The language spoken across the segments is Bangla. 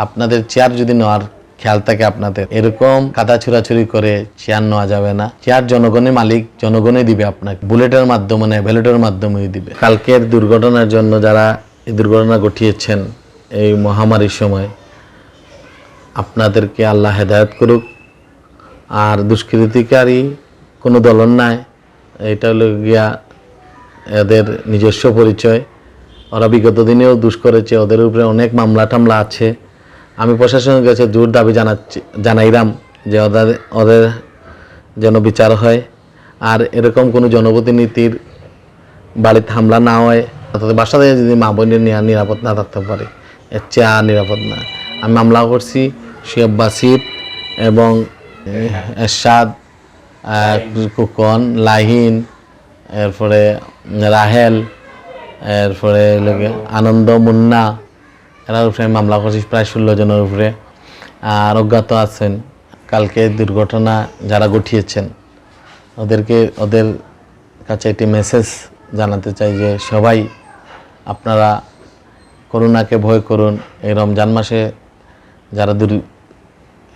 আপনাদের চেয়ার যদি নেওয়ার খেয়াল থাকে আপনাদের, এরকম কাদা ছুড়াছুড়ি করে চেয়ার নেওয়া যাবে না। চেয়ার জনগণের মালিক, জনগণই দিবে আপনাকে, বুলেটের মাধ্যমে নয়, ব্যালটের মাধ্যমেই দিবে। কালকের দুর্ঘটনার জন্য যারা এই দুর্ঘটনা ঘটিয়েছেন এই মহামারীর সময়, আপনাদেরকে আল্লাহ হেদায়েত করুক। আর দুষ্কৃতিকারী কোনো দলন নাই, এটা হলো গিয়া এদের নিজস্ব পরিচয়। ওরা বিগত দিনেও দুষ করেছে, ওদের উপরে অনেক মামলা টামলা আছে। আমি প্রশাসনের কাছে জোর দাবি জানাইলাম যে ওদের যেন বিচার হয়, আর এরকম কোনো জনপ্রতিনিধির বাড়িতে হামলা না হয়, তাদের বাসা থেকে যদি মা বোনের নিরাপদ না থাকতে পারে, এর চেয়ে আর নিরাপদ না। আমি মামলা করছি শেখ বাসির এবং এরশাদ, কুকন, লাহিন, এরপরে রাহেল, এরপরে আনন্দ, মুন্না, এরার উপরে আমি মামলা করছি প্রায় 16 জনের উপরে। আর অজ্ঞাত আছেন। কালকে দুর্ঘটনা যারা ঘটিয়েছেন ওদের কাছে একটি মেসেজ জানাতে চাই যে সবাই আপনারা করোনাকে ভয় করুন। এই রমজান মাসে যারা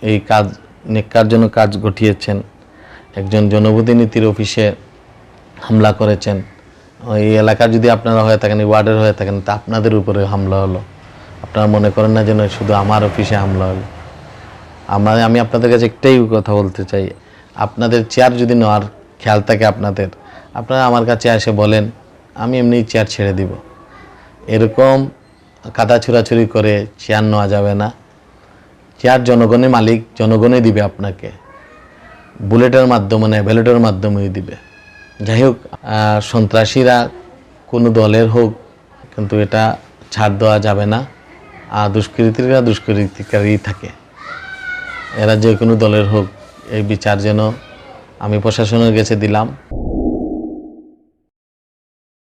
এই কাজ নেককারজনক কাজ ঘটিয়েছেন, একজন জনপ্রতিনিধির অফিসে হামলা করেছেন, ওই এলাকার যদি আপনারা হয়ে থাকেন, এই ওয়ার্ডের হয়ে থাকেন, তা আপনাদের উপরে হামলা হলো। আপনারা মনে করেন না যেন শুধু আমার অফিসে হামলা হলো। আমি আপনাদের কাছে একটাই কথা বলতে চাই, আপনাদের চেয়ার যদি নেওয়ার খেয়াল থাকে আপনারা আমার কাছে এসে বলেন, আমি এমনি চেয়ার ছেড়ে দিব। এরকম কাদা ছুড়াছুড়ি করে চেয়ার নেওয়া যাবে না। চেয়ার জনগণের মালিক, জনগণই দিবে আপনাকে, বুলেটের মাধ্যমে নয়, ব্যালটের মাধ্যমেই দিবে। যাই হোক, সন্ত্রাসীরা কোনো দলের হোক, কিন্তু এটা ছাড় দেওয়া যাবে না। আর দুষ্কৃতিকারী থাকে, এরা যে কোনো দলের হোক, এই বিচার যেন আমি প্রশাসনের কাছে দিলাম।